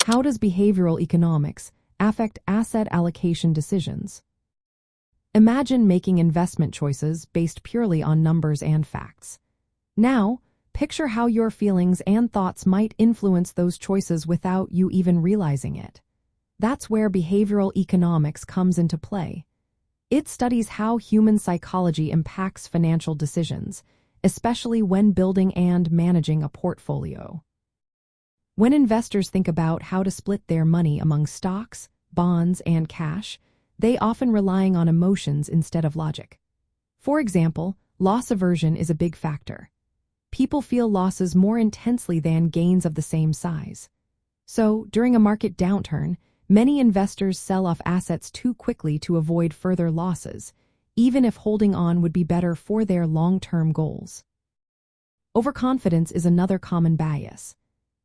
How does behavioral economics affect asset allocation decisions? Imagine making investment choices based purely on numbers and facts. Now, picture how your feelings and thoughts might influence those choices without you even realizing it. That's where behavioral economics comes into play. It studies how human psychology impacts financial decisions, especially when building and managing a portfolio. When investors think about how to split their money among stocks, bonds, and cash, they often relying on emotions instead of logic. For example, loss aversion is a big factor. People feel losses more intensely than gains of the same size. So, during a market downturn, many investors sell off assets too quickly to avoid further losses, even if holding on would be better for their long-term goals. Overconfidence is another common bias.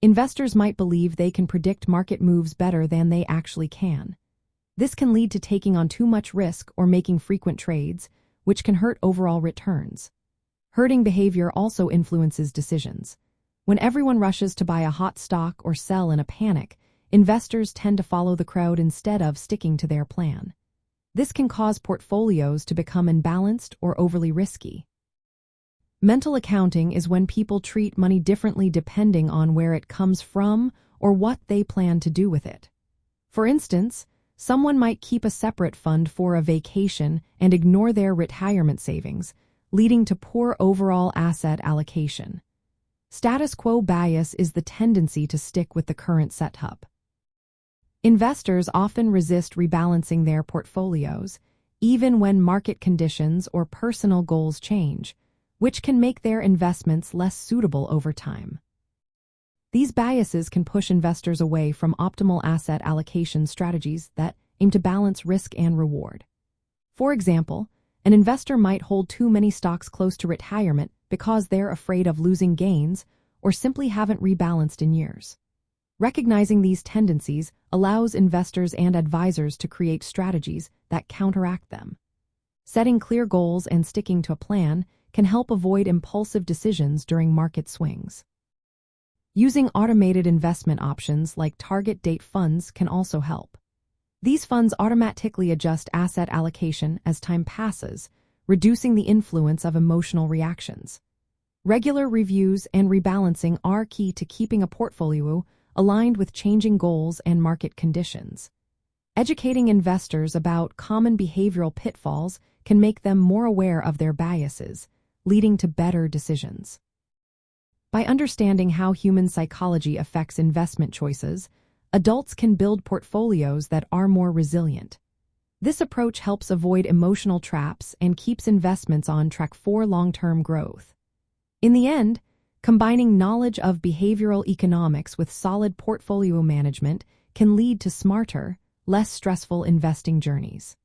Investors might believe they can predict market moves better than they actually can. This can lead to taking on too much risk or making frequent trades, which can hurt overall returns. Herding behavior also influences decisions. When everyone rushes to buy a hot stock or sell in a panic, investors tend to follow the crowd instead of sticking to their plan. This can cause portfolios to become imbalanced or overly risky. Mental accounting is when people treat money differently depending on where it comes from or what they plan to do with it. For instance, someone might keep a separate fund for a vacation and ignore their retirement savings, leading to poor overall asset allocation. Status quo bias is the tendency to stick with the current setup. Investors often resist rebalancing their portfolios, even when market conditions or personal goals change, which can make their investments less suitable over time. These biases can push investors away from optimal asset allocation strategies that aim to balance risk and reward. For example, an investor might hold too many stocks close to retirement because they're afraid of losing gains or simply haven't rebalanced in years. Recognizing these tendencies allows investors and advisors to create strategies that counteract them. Setting clear goals and sticking to a plan can help avoid impulsive decisions during market swings. Using automated investment options like target date funds can also help. These funds automatically adjust asset allocation as time passes, reducing the influence of emotional reactions. Regular reviews and rebalancing are key to keeping a portfolio aligned with changing goals and market conditions. Educating investors about common behavioral pitfalls can make them more aware of their biases, leading to better decisions. By understanding how human psychology affects investment choices, adults can build portfolios that are more resilient. This approach helps avoid emotional traps and keeps investments on track for long-term growth. In the end, combining knowledge of behavioral economics with solid portfolio management can lead to smarter, less stressful investing journeys.